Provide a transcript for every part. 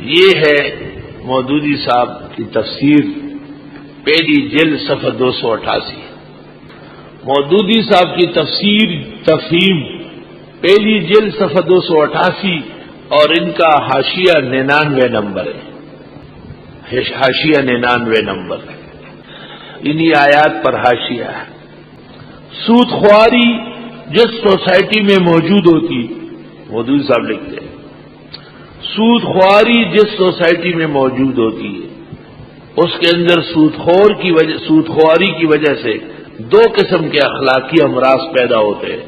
یہ ہے مودودی صاحب کی تفسیر، پہلی جلد صفحہ 288۔ مودودی صاحب کی تفسیر تفہیم، پہلی جلد صفحہ 288، اور ان کا حاشیہ 99 نمبر ہے، حاشیہ 99 نمبر ہے، انہی آیات پر حاشیہ ہے۔ سود خواری جس سوسائٹی میں موجود ہوتی، مودودی صاحب لکھتے ہیں، سود خواری جس سوسائٹی میں موجود ہوتی ہے اس کے اندر سود خواری کی وجہ سے دو قسم کے اخلاقی امراض پیدا ہوتے ہیں۔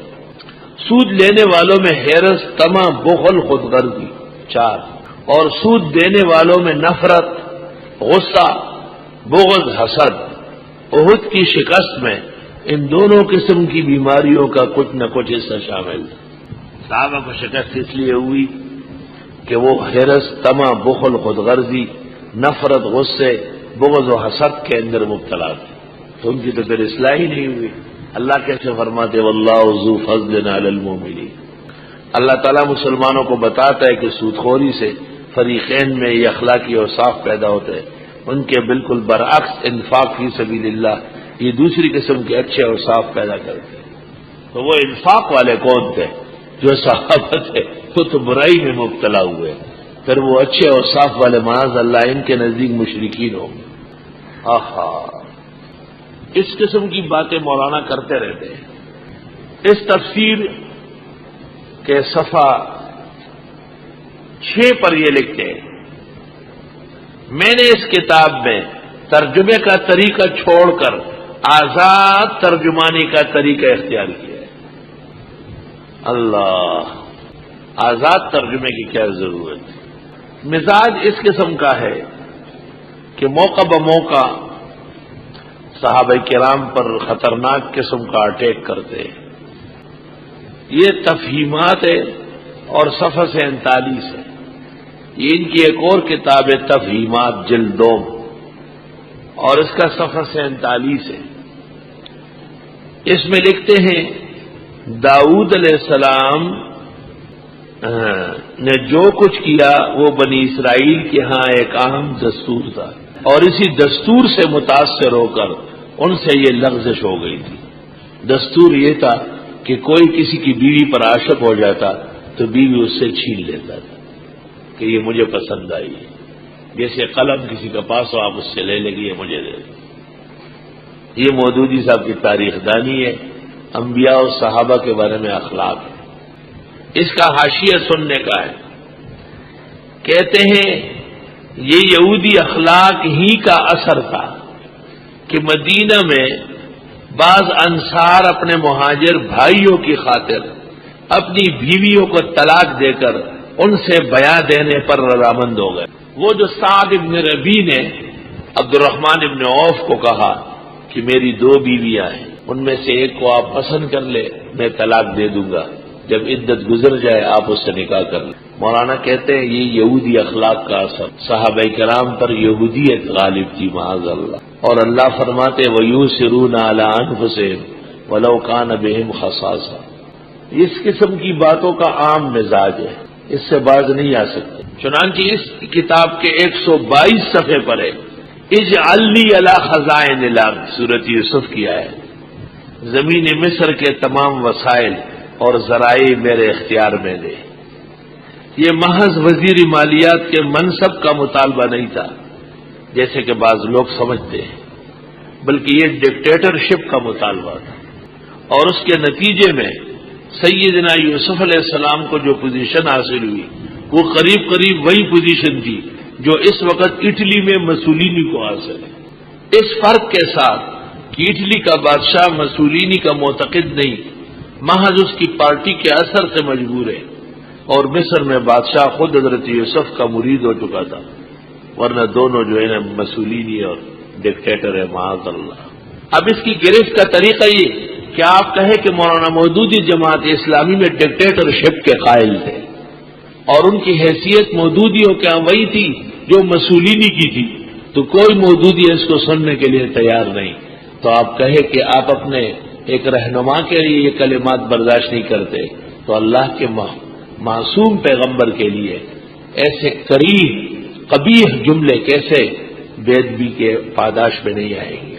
سود لینے والوں میں حرص، طمع، بخل، خود غرضی 4، اور سود دینے والوں میں نفرت، غصہ، بغض، حسد۔ احد کی شکست میں ان دونوں قسم کی بیماریوں کا کچھ نہ کچھ حصہ شامل ہے۔ صحابہ کو شکست اس لیے ہوئی کہ وہ حرص، طمع، بخل، خود غرضی، نفرت، غصے، بغض و حسد کے اندر مبتلا تھے، تو ان کی تو پھر اصلاح ہی نہیں ہوئی۔ اللہ کیسے فرماتے واللہ ذو فضل علی المؤمنین، اللہ تعالیٰ مسلمانوں کو بتاتا ہے کہ سود خوری سے فریقین میں یہ اخلاقی اوصاف پیدا ہوتے ہیں، ان کے بالکل برعکس انفاق فی سبیل اللہ یہ دوسری قسم کے اچھے اوصاف پیدا کرتے ہیں۔ تو وہ انفاق والے کون تھے؟ جو صحابہ تھے، وہ تو برائی میں مبتلا ہوئے، پھر وہ اچھے اوصاف والے معاذ اللہ ان کے نزدیک مشرکین ہوں گے۔ آہا، اس قسم کی باتیں مولانا کرتے رہتے ہیں۔ اس تفسیر کے صفحہ 6 پر یہ لکھتے ہیں، میں نے اس کتاب میں ترجمے کا طریقہ چھوڑ کر آزاد ترجمانی کا طریقہ اختیار کیا ہے۔ اللہ، آزاد ترجمے کی کیا ضرورت ہے؟ مزاج اس قسم کا ہے کہ موقع بموقع صحابہ کرام پر خطرناک قسم کا اٹیک کرتے ہیں۔ یہ تفہیمات ہے اور صفحہ 47 ہے، یہ ان کی ایک اور کتاب ہے تفہیمات جلد 2، اور اس کا صفحہ 47 ہے۔ اس میں لکھتے ہیں داؤد علیہ السلام نے جو کچھ کیا وہ بنی اسرائیل کے ہاں ایک اہم دستور تھا، اور اسی دستور سے متاثر ہو کر ان سے یہ لغزش ہو گئی تھی۔ دستور یہ تھا کہ کوئی کسی کی بیوی پر عاشق ہو جاتا تو بیوی اس سے چھین لیتا تھا کہ یہ مجھے پسند آئی ہے، جیسے قلم کسی کے پاس ہو آپ اس سے لے لیں گے، یہ مجھے دے دیں۔ یہ مودودی صاحب کی تاریخ دانی ہے، انبیاء اور صحابہ کے بارے میں اخلاق ہے۔ اس کا حاشیہ سننے کا ہے، کہتے ہیں یہ یہودی اخلاق ہی کا اثر تھا کہ مدینہ میں بعض انصار اپنے مہاجر بھائیوں کی خاطر اپنی بیویوں کو طلاق دے کر ان سے بیع دینے پر رضامند ہو گئے۔ وہ جو سعد ابن ربی نے عبد الرحمن ابن عوف کو کہا کہ میری 2 بیویاں ہیں، ان میں سے ایک کو آپ پسند کر لے، میں طلاق دے دوں گا، جب عدت گزر جائے آپ اس سے نکاح کر لیں۔ مولانا کہتے ہیں یہ یہودی اخلاق کا اثر، صحابہ کرام پر یہودیت غالب تھی معاذ اللہ، اور اللہ فرماتے وَيُؤْثِرُونَ عَلَىٰ أَنفُسِهِمْ وَلَوْ كَانَ بِهِمْ خَصَاصَةٌ۔ اس قسم کی باتوں کا عام مزاج ہے، اس سے باز نہیں آ سکتے۔ چنانچہ اس کتاب کے 122 صفحے پر ہے اجعلنی علی خزائن الارض، سورۃ یوسف کی ہے، زمین مصر کے تمام وسائل اور ذرائع میرے اختیار میں دے۔ یہ محض وزیر مالیات کے منصب کا مطالبہ نہیں تھا جیسے کہ بعض لوگ سمجھتے ہیں، بلکہ یہ ڈکٹیٹرشپ کا مطالبہ تھا، اور اس کے نتیجے میں سیدنا یوسف علیہ السلام کو جو پوزیشن حاصل ہوئی وہ قریب قریب وہی پوزیشن تھی جو اس وقت اٹلی میں مسولینی کو حاصل ہے، اس فرق کے ساتھ کہ اٹلی کا بادشاہ مسولینی کا معتقد نہیں، محض اس کی پارٹی کے اثر سے مجبور ہے، اور مصر میں بادشاہ خود حضرت یوسف کا مرید ہو چکا تھا، ورنہ دونوں جو ہے نا مسولینی اور ڈکٹیٹر ہے معاذ اللہ۔ اب اس کی گرفت کا طریقہ یہ کہ آپ کہیں کہ مولانا مودودی جماعت اسلامی میں ڈکٹیٹرشپ کے قائل تھے، اور ان کی حیثیت مودودیوں کے ہاں وہی تھی جو مسولینی کی تھی، تو کوئی مودودی اس کو سننے کے لیے تیار نہیں، تو آپ کہیں کہ آپ اپنے ایک رہنما کے لیے یہ کلمات برداشت نہیں کرتے، تو اللہ کے معصوم پیغمبر کے لیے ایسے قریب قبیح جملے کیسے بے ادبی کے پاداش میں نہیں آئیں گے۔